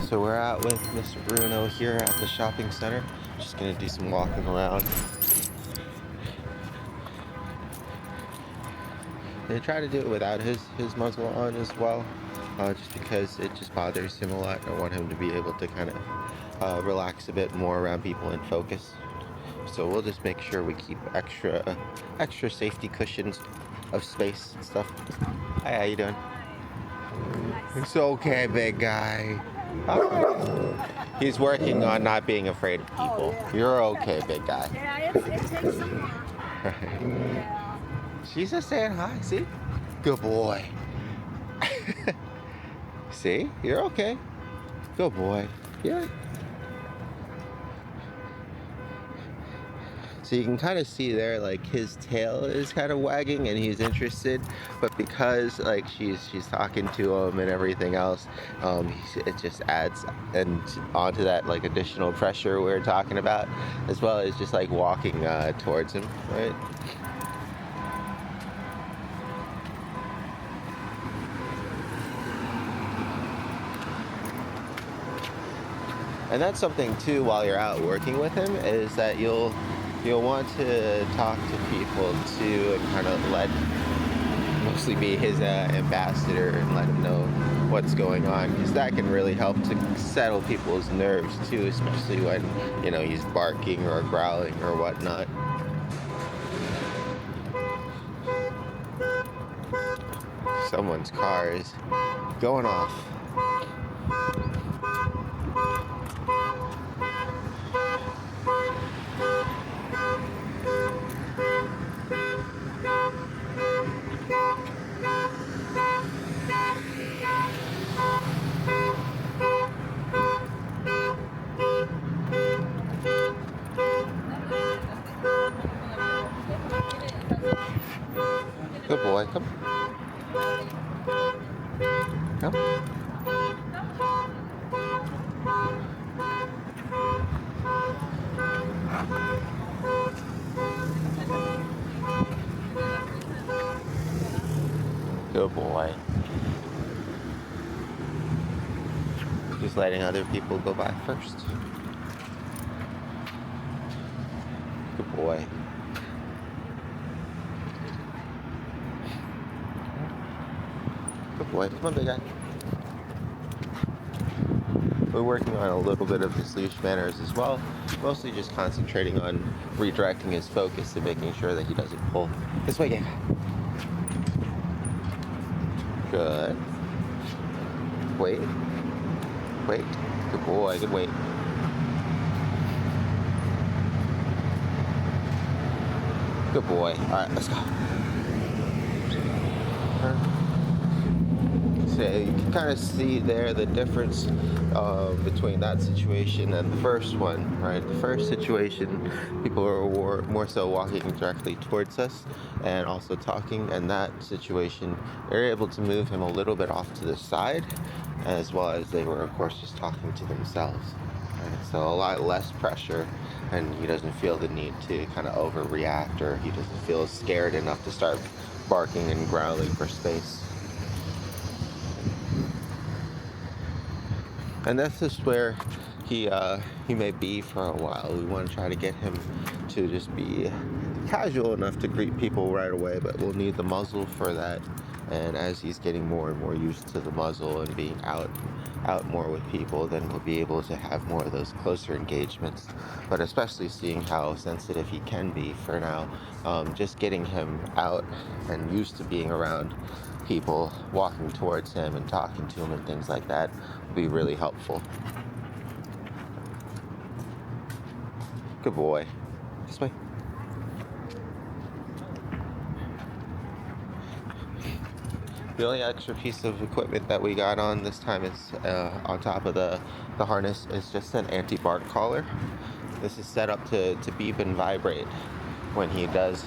So we're out with Mr. Bruno here at the shopping center. Just gonna do some walking around. They try to do it without his muzzle on as well, just because it just bothers him a lot. I want him to be able to kind of relax a bit more around people and focus. So we'll just make sure we keep extra safety cushions of space and stuff. Hi, how you doing? It's okay, big guy. He's working on not being afraid of people. You're okay, big guy. Yeah, it takes some work. Yeah. She's just saying hi, see? Good boy. See? You're okay. Good boy. Yeah. So you can kind of see there, like, his tail is kind of wagging and he's interested, but because like she's talking to him and everything else, it just adds and onto that like additional pressure we were talking about, as well as just like walking towards him, right? And that's something too, while you're out working with him, is that you'll want to talk to people too and kind of mostly be his ambassador and let him know what's going on, because that can really help to settle people's nerves too, especially when, you know, he's barking or growling or whatnot. Someone's car is going off. Good boy, come. Come. Good boy. Just letting other people go by first. Good boy. Good boy. Come on, big guy. We're working on a little bit of his leash manners as well, mostly just concentrating on redirecting his focus and making sure that he doesn't pull. This way, yeah. Good. Wait. Wait. Good boy. Good wait. Good boy. Alright, let's go. So you can kind of see there the difference between that situation and the first one, right? The first situation, people were more so walking directly towards us and also talking, and that situation, they were able to move him a little bit off to the side, as well as they were, of course, just talking to themselves. Right? So a lot less pressure, and he doesn't feel the need to kind of overreact, or he doesn't feel scared enough to start barking and growling for space. And that's just where he may be for a while. We want to try to get him to just be casual enough to greet people right away, but we'll need the muzzle for that. And as he's getting more and more used to the muzzle and being out more with people, then we'll be able to have more of those closer engagements. But especially seeing how sensitive he can be for now, just getting him out and used to being around people, walking towards him and talking to him and things like that will be really helpful. Good boy. This way. The only extra piece of equipment that we got on this time is on top of the harness is just an anti-bark collar. This is set up to beep and vibrate when he does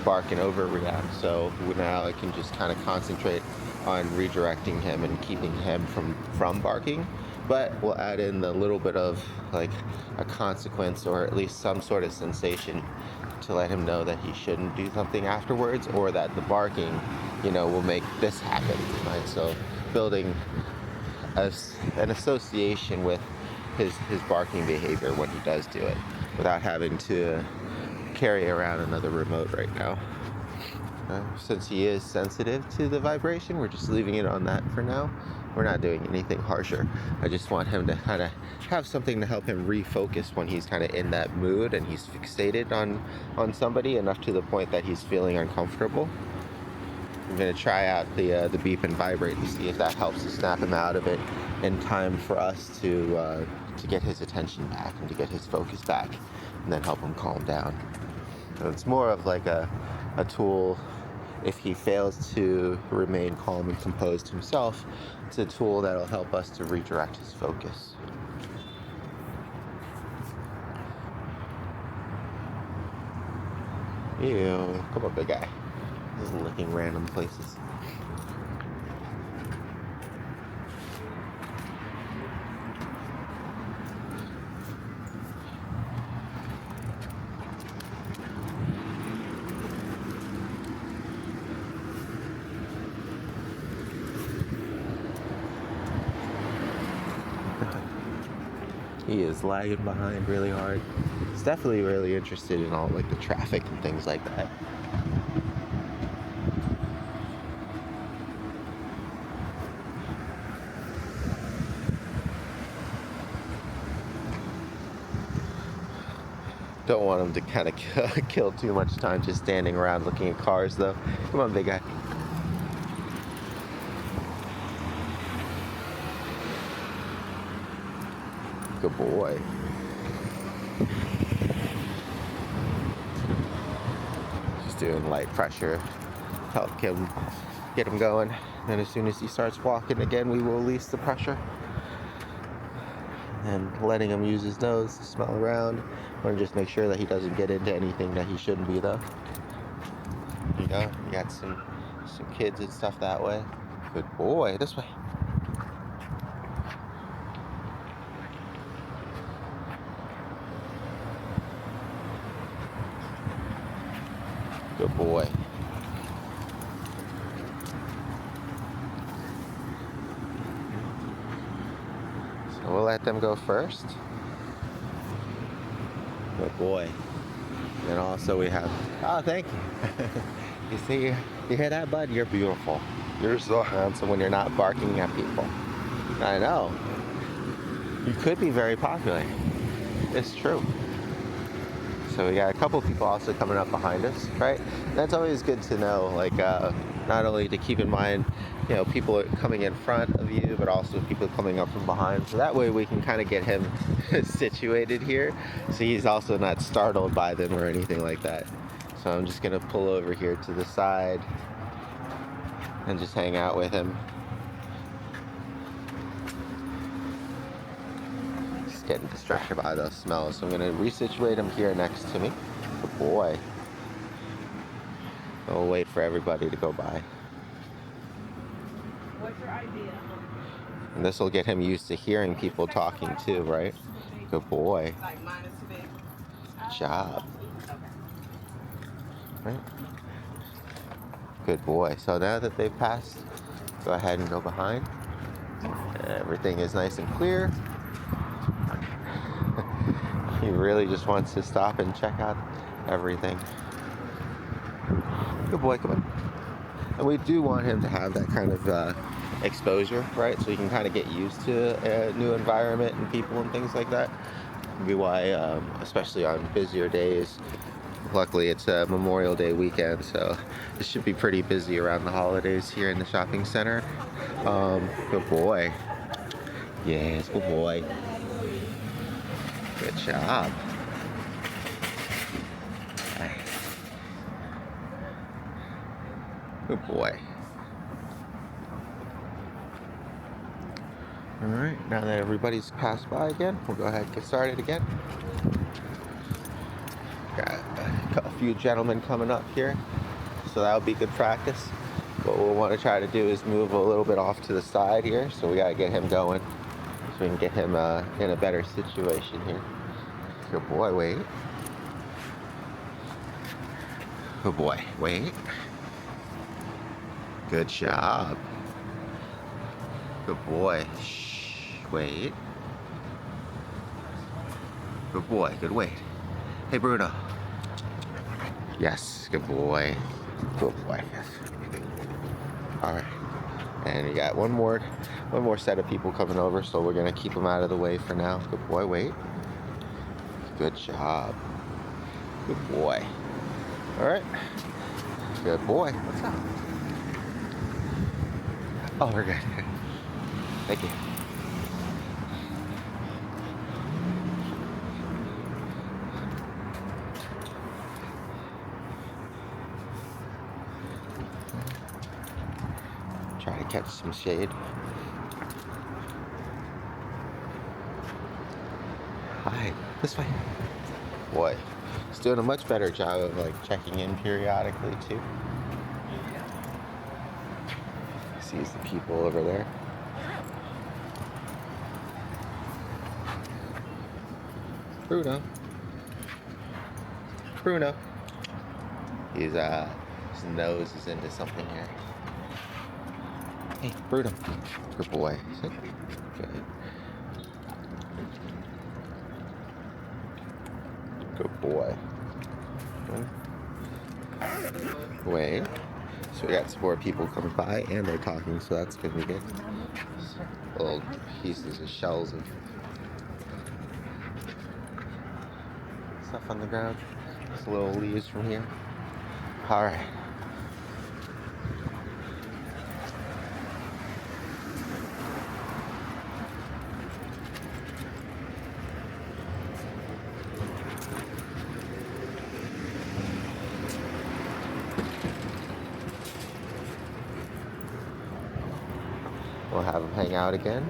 bark and overreact, so now I can just kind of concentrate on redirecting him and keeping him from barking, but we'll add in the little bit of like a consequence, or at least some sort of sensation to let him know that he shouldn't do something afterwards, or that the barking, will make this happen, right? So building an association with his barking behavior when he does do it, without having to carry around another remote right now. Since he is sensitive to the vibration, we're just leaving it on that for now. We're not doing anything harsher. I just want him to kind of have something to help him refocus when he's kind of in that mood and he's fixated on somebody enough to the point that he's feeling uncomfortable. I'm going to try out the beep and vibrate to see if that helps to snap him out of it in time for us to get his attention back and to get his focus back, and then help him calm down. So it's more of like a tool. If he fails to remain calm and composed himself, it's a tool that'll help us to redirect his focus. Ew, come on, big guy. Just licking random places. He is lagging behind really hard. He's definitely really interested in all like the traffic and things like that. Don't want him to kind of kill too much time just standing around looking at cars though. Come on, big guy. Good boy. Just doing light pressure, help him get him going. And as soon as he starts walking again, we will release the pressure. And letting him use his nose to smell around. I want to just make sure that he doesn't get into anything that he shouldn't be though. You know, you got some kids and stuff that way. Good boy, this way. Good boy. So we'll let them go first. Good boy. And also we have, oh, thank you. You see, you hear that, bud? You're beautiful. You're so handsome when you're not barking at people. I know. You could be very popular. It's true. So we got a couple people also coming up behind us, right? That's always good to know, like, not only to keep in mind, you know, people are coming in front of you, but also people coming up from behind. So that way we can kind of get him situated here, so he's also not startled by them or anything like that. So I'm just gonna pull over here to the side and just hang out with him. Just getting distracted by those smells. So I'm gonna resituate him here next to me. Good boy. We'll wait for everybody to go by. What's your idea? And this will get him used to hearing people talking too, right? Good boy. Like mine is too big. Good job. Okay. Right? Good boy. So now that they've passed, go ahead and go behind. Everything is nice and clear. He really just wants to stop and check out everything. Good boy, come on. And we do want him to have that kind of exposure, right? So he can kind of get used to a new environment and people and things like that. Be why, especially on busier days. Luckily, it's a Memorial Day weekend, so it should be pretty busy around the holidays here in the shopping center. Good boy. Yes, good boy. Good job. Good boy. Alright, now that everybody's passed by again, we'll go ahead and get started again. Got a few gentlemen coming up here, so that'll be good practice. What we'll want to try to do is move a little bit off to the side here, so we gotta get him going, so we can get him in a better situation here. Good boy, wait. Good boy, wait. Good job. Good boy. Shh. Wait. Good boy, good wait. Hey, Bruno. Yes, good boy. Good boy, yes. Alright. And we got one more set of people coming over, so we're gonna keep them out of the way for now. Good boy, wait. Good job. Good boy. Alright. Good boy. What's up? Oh, we're good. Thank you. Try to catch some shade. Hi, this way. Boy, he's doing a much better job of like checking in periodically too. Sees the people over there. Bruno. Bruno. His nose is into something here. Hey, Bruno. Good boy. Good. Good boy. Wait. So we got some more people coming by and they're talking, so that's gonna be good. Little pieces of shells and stuff on the ground. Just little leaves from here. Alright. We'll have them hang out again.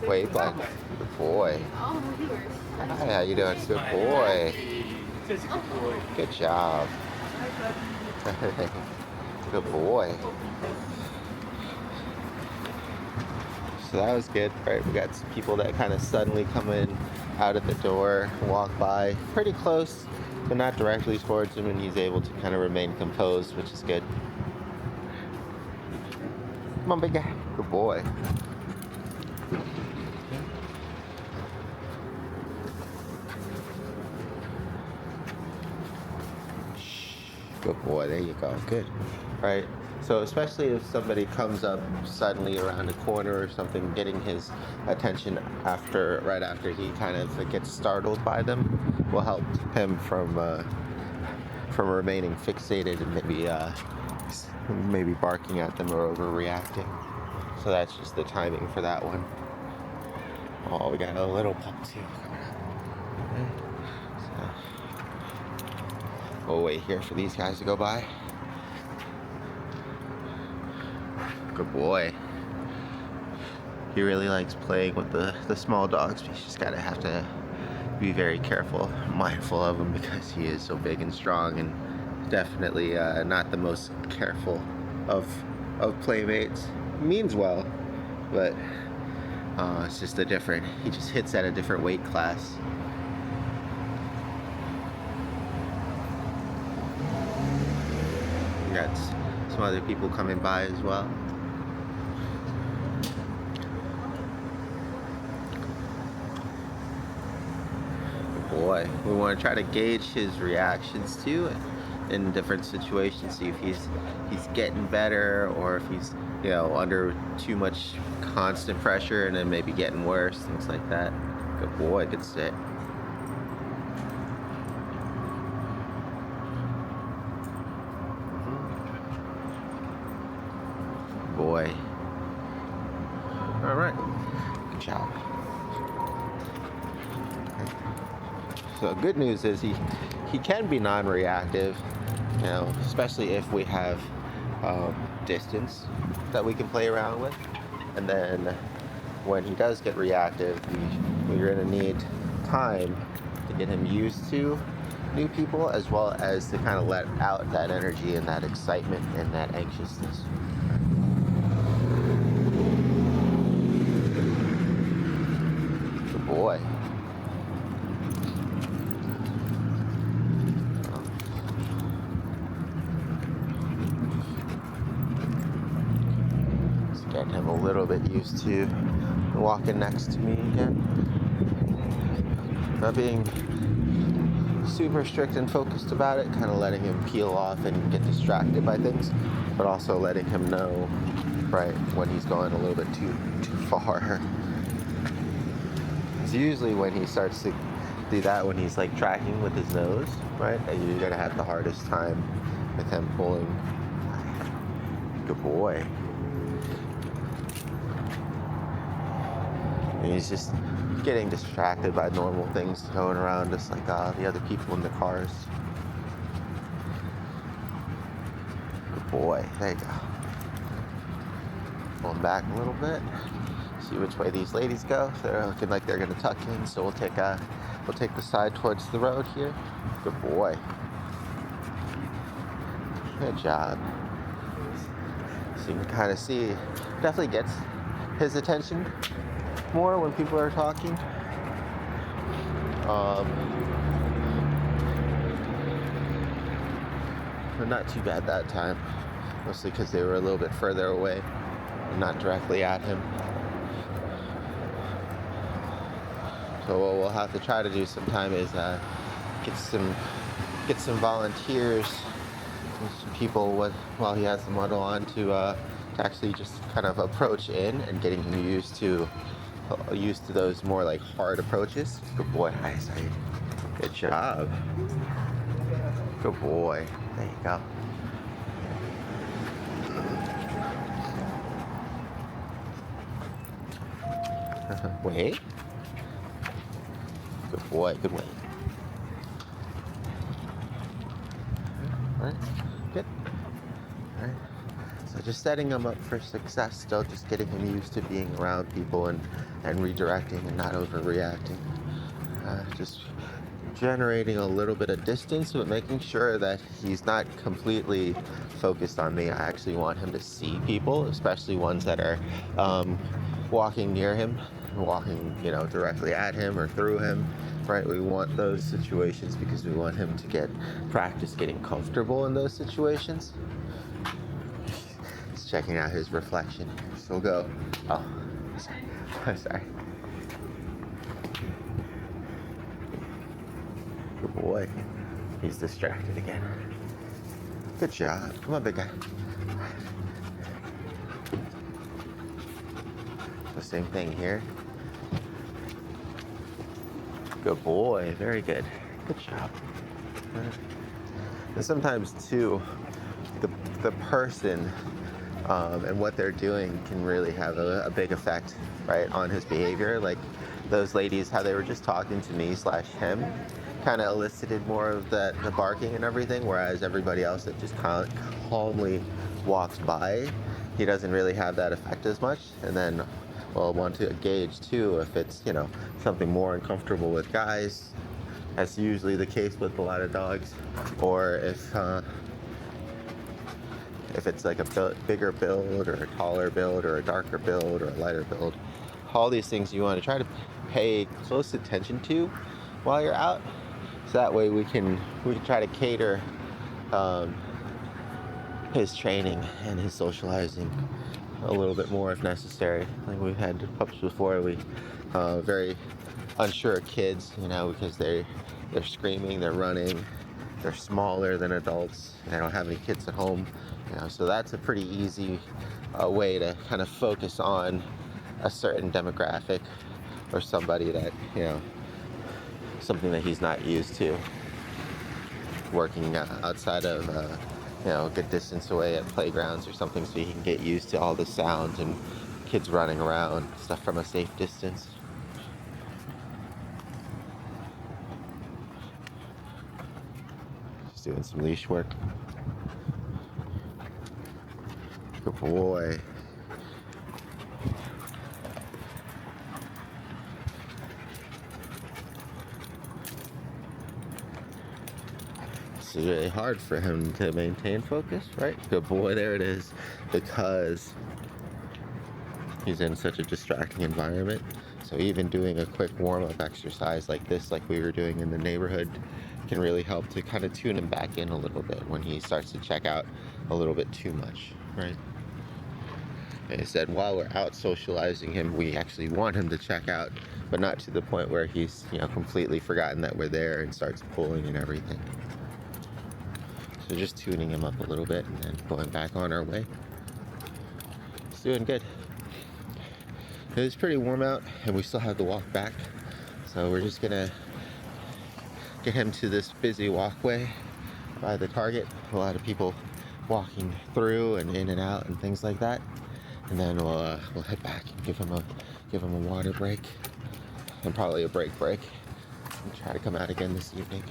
Wait, but good boy. Hi, how you doing? Good boy. Good job. Good boy. So that was good, right? We got some people that kind of suddenly come in out of the door, walk by pretty close, but not directly towards him, and he's able to kind of remain composed, which is good. Come on, big guy. Good boy. Good boy. There you go. Good. Right. So especially if somebody comes up suddenly around a corner or something, getting his attention right after he kind of gets startled by them will help him from remaining fixated and maybe barking at them or overreacting. So that's just the timing for that one. Oh, we got a little pup too coming up. So we'll wait here for these guys to go by. Good boy. He really likes playing with the small dogs, but you just have to be very careful, mindful of him because he is so big and strong and definitely not the most careful of playmates. Means well, but it's just he just hits at a different weight class. We got some other people coming by as well. Good boy. We want to try to gauge his reactions too in different situations, see if he's getting better or if he's under too much constant pressure and then maybe getting worse, things like that. Good boy, good sit. Good boy. All right, good job. So good news is he can be non-reactive, especially if we have distance that we can play around with. And then when he does get reactive, we're going to need time to get him used to new people, as well as to kind of let out that energy and that excitement and that anxiousness. Good boy. Getting him a little bit used to walking next to me again. Not being super strict and focused about it, kind of letting him peel off and get distracted by things, but also letting him know, right, when he's going a little bit too far. It's usually when he starts to do that, when he's like tracking with his nose, right, that you're gonna have the hardest time with him pulling. Good boy. And he's just getting distracted by normal things going around, just like the other people in the cars. Good boy. There you go. Pulling back a little bit. See which way these ladies go. They're looking like they're gonna tuck in, so we'll take the side towards the road here. Good boy. Good job. So you can kind of see, definitely gets his attention more when people are talking. But not too bad that time, mostly because they were a little bit further away and not directly at him. So what we'll have to try to do sometime is get some volunteers, some people while he has the muddle on to actually just kind of approach in and getting him used to those more like hard approaches. Good boy. Nice. Good job. Good boy. There you go. Wait. Good boy. Good way. All right. Good. All right. So just setting him up for success, still just getting him used to being around people and redirecting and not overreacting. Just generating a little bit of distance, but making sure that he's not completely focused on me. I actually want him to see people, especially ones that are walking near him, walking, directly at him or through him. Right, we want those situations because we want him to get practice getting comfortable in those situations. He's checking out his reflection. So we'll go. Oh, sorry. Good boy. He's distracted again. Good job. Come on, big guy. The same thing here. Good boy. Very good. Good job. And sometimes too, the person and what they're doing can really have a big effect, right, on his behavior. Like those ladies, how they were just talking to me / him, kind of elicited more of the barking and everything, whereas everybody else that just calmly walks by, he doesn't really have that effect as much. And then we'll want to gauge too if it's something more uncomfortable with guys. That's usually the case with a lot of dogs, or if it's like a bigger build or a taller build or a darker build or a lighter build. All these things you want to try to pay close attention to while you're out, so that way we can try to cater his training and his socializing a little bit more if necessary. Like we've had pups before, we very unsure kids, because they're screaming, they're running, they're smaller than adults, they don't have any kids at home, so that's a pretty easy way to kind of focus on a certain demographic or somebody that something that he's not used to, working outside of a good distance away at playgrounds or something, so he can get used to all the sounds and kids running around, stuff from a safe distance. Just doing some leash work. Good boy. It's really hard for him to maintain focus, right? Good boy, there it is, because he's in such a distracting environment. So even doing a quick warm-up exercise like this, like we were doing in the neighborhood, can really help to kind of tune him back in a little bit when he starts to check out a little bit too much, right? Like I said, while we're out socializing him, we actually want him to check out, but not to the point where he's, completely forgotten that we're there and starts pulling and everything. So just tuning him up a little bit and then going back on our way. He's doing good. It's pretty warm out and we still have to walk back. So we're just gonna get him to this busy walkway by the Target. A lot of people walking through and in and out and things like that. And then we'll head back and give him a water break and probably a break and try to come out again this evening.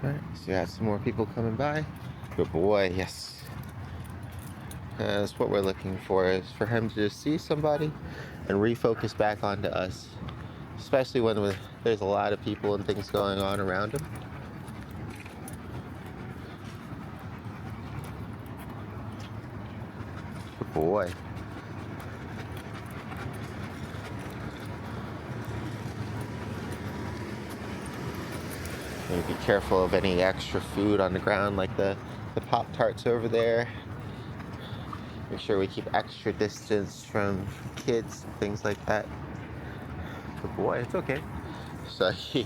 Alright, so we have some more people coming by. Good boy, yes. That's what we're looking for, is for him to just see somebody and refocus back onto us. Especially when there's a lot of people and things going on around him. Good boy. Be careful of any extra food on the ground, like the Pop-Tarts over there. Make sure we keep extra distance from kids, things like that. Good boy, it's okay. So he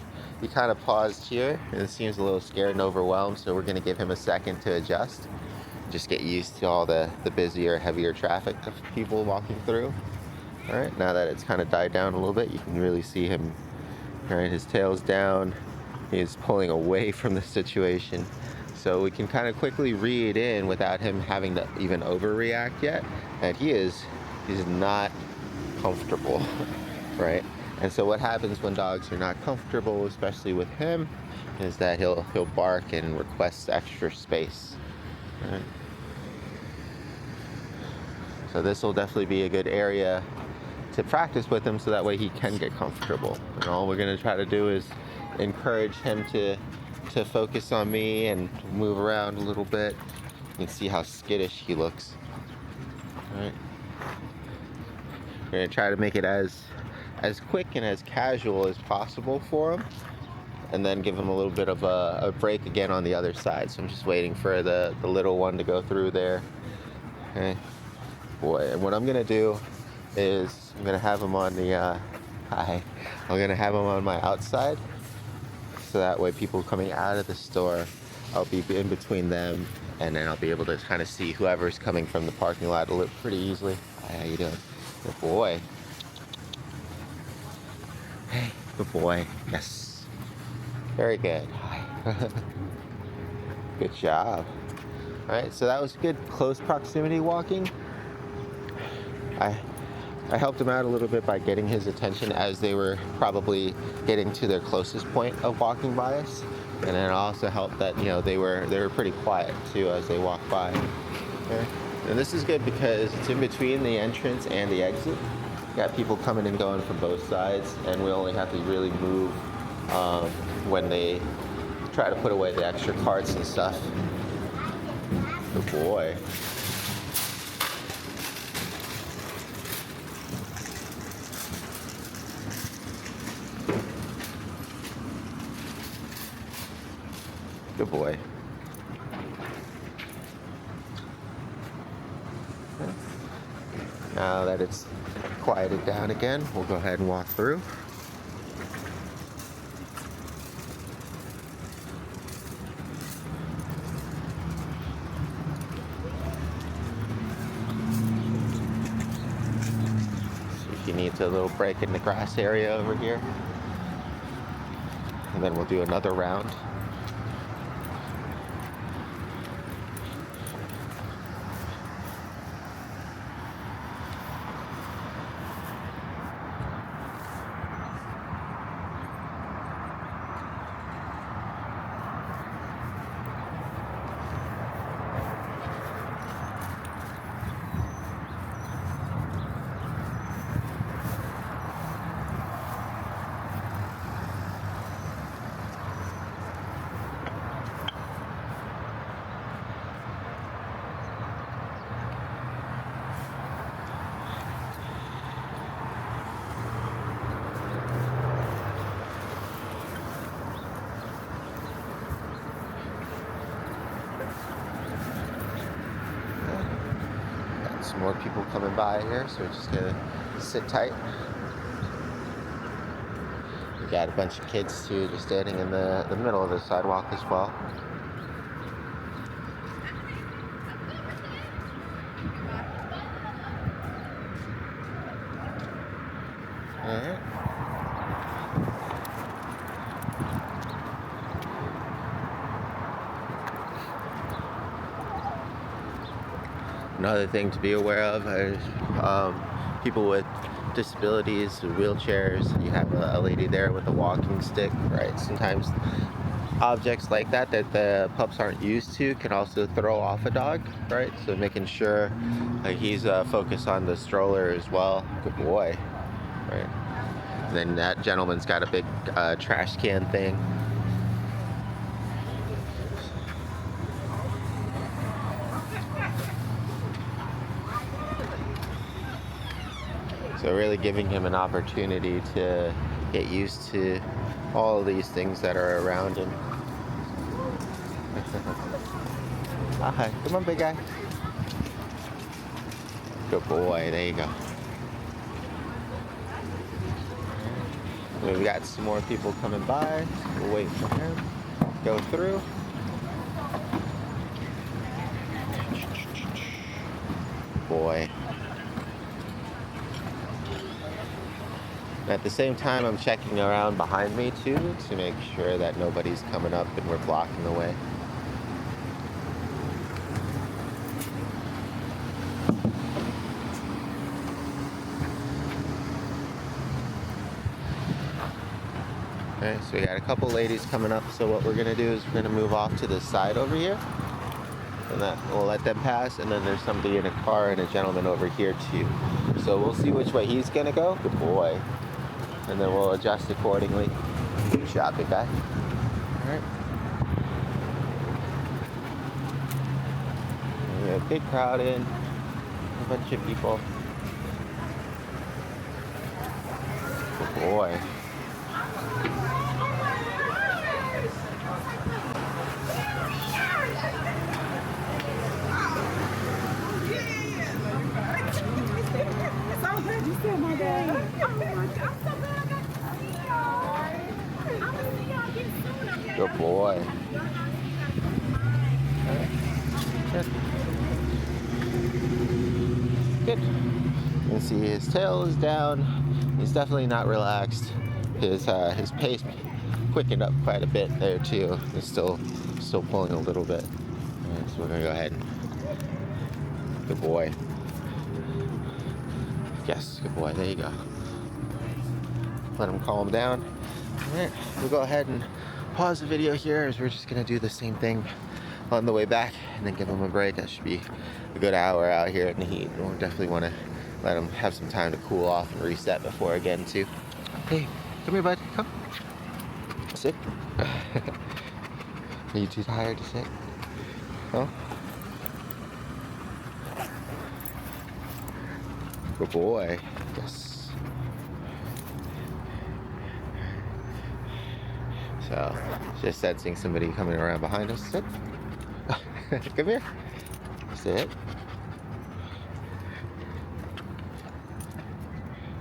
kind of paused here and seems a little scared and overwhelmed, so we're going to give him a second to adjust. Just get used to all the busier, heavier traffic of people walking through. Alright, now that it's kind of died down a little bit, you can really see him. Alright, his tail's down. He's pulling away from the situation. So we can kind of quickly read in without him having to even overreact yet. And he's not comfortable, right? And so what happens when dogs are not comfortable, especially with him, is that he'll bark and request extra space. Right? So this will definitely be a good area to practice with him so that way he can get comfortable. And all we're going to try to do is encourage him to focus on me and move around a little bit. You can see how skittish he looks. All right. We're going to try to make it as quick and as casual as possible for him, and then give him a little bit of a break again on the other side. So I'm just waiting for the little one to go through there. Okay. Boy, and what I'm going to do is I'm going to have him on the I'm going to have him on my outside. So that way people coming out of the store, I'll be in between them, and then I'll be able to kind of see whoever's coming from the parking lot pretty easily. Hi, how you doing? Good boy. Hey, good boy. Yes. Very good. Hi. Good job. All right, so that was good close proximity walking. I helped him out a little bit by getting his attention as they were probably getting to their closest point of walking by us. And then it also helped that, they were pretty quiet too as they walked by. Okay. And this is good because it's in between the entrance and the exit. You got people coming and going from both sides, and we only have to really move when they try to put away the extra carts and stuff. Good boy. Good boy. Now that it's quieted down again, we'll go ahead and walk through. See if he needs a little break in the grass area over here. And then we'll do another round. some more people coming by here, so we're just gonna sit tight. We got a bunch of kids too, just standing in the middle of the sidewalk as well. Alright. Another thing to be aware of is people with disabilities, wheelchairs. You have a lady there with a walking stick, right? Sometimes objects like that the pups aren't used to can also throw off a dog, right? So making sure he's focused on the stroller as well. Good boy, right? And then that gentleman's got a big trash can thing. So really giving him an opportunity to get used to all of these things that are around him. Hi, come on, big guy. Good boy, there you go. We've got some more people coming by. We'll wait for him. Go through. Boy. At the same time, I'm checking around behind me too to make sure that nobody's coming up and we're blocking the way. Okay, so we got a couple ladies coming up, so what we're gonna do is we're gonna move off to the side over here, and that we'll let them pass, and then there's somebody in a car and a gentleman over here too. So we'll see which way he's gonna go. Good boy. And then we'll adjust accordingly. Good job, big guy. Alright. We have a big crowd in, a bunch of people. Good boy. You still my dad. I'm so glad I got to see y'all. I'm gonna see y'all again soon, okay? Good boy. Good. You can see his tail is down. He's definitely not relaxed. His pace quickened up quite a bit there too. He's still pulling a little bit. Alright, so we're gonna go ahead and good boy. Yes, good boy. There you go. Let him calm down. Alright, we'll go ahead and pause the video here as we're just gonna do the same thing on the way back and then give him a break. That should be a good hour out here in the heat. We'll definitely want to let him have some time to cool off and reset before again too. Hey, come here, bud. Come. Sit. Are you too tired to sit? No? Good boy. Yes. So, just sensing somebody coming around behind us. Sit. Come here. Sit.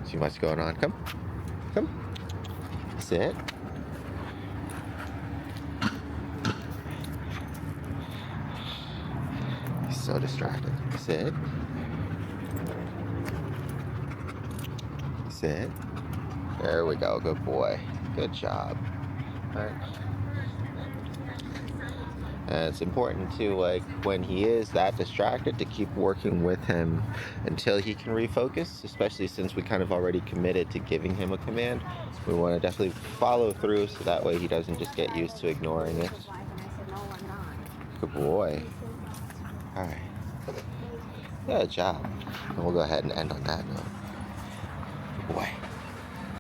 Too much going on. Come. Come. Sit. He's so distracted. Sit. Sit. There we go. Good boy. Good job. All right. And it's important too, like when he is that distracted, to keep working with him until he can refocus, especially since we kind of already committed to giving him a command. We want to definitely follow through so that way he doesn't just get used to ignoring it. Good boy. All right. Good job. And we'll go ahead and end on that note. Good boy.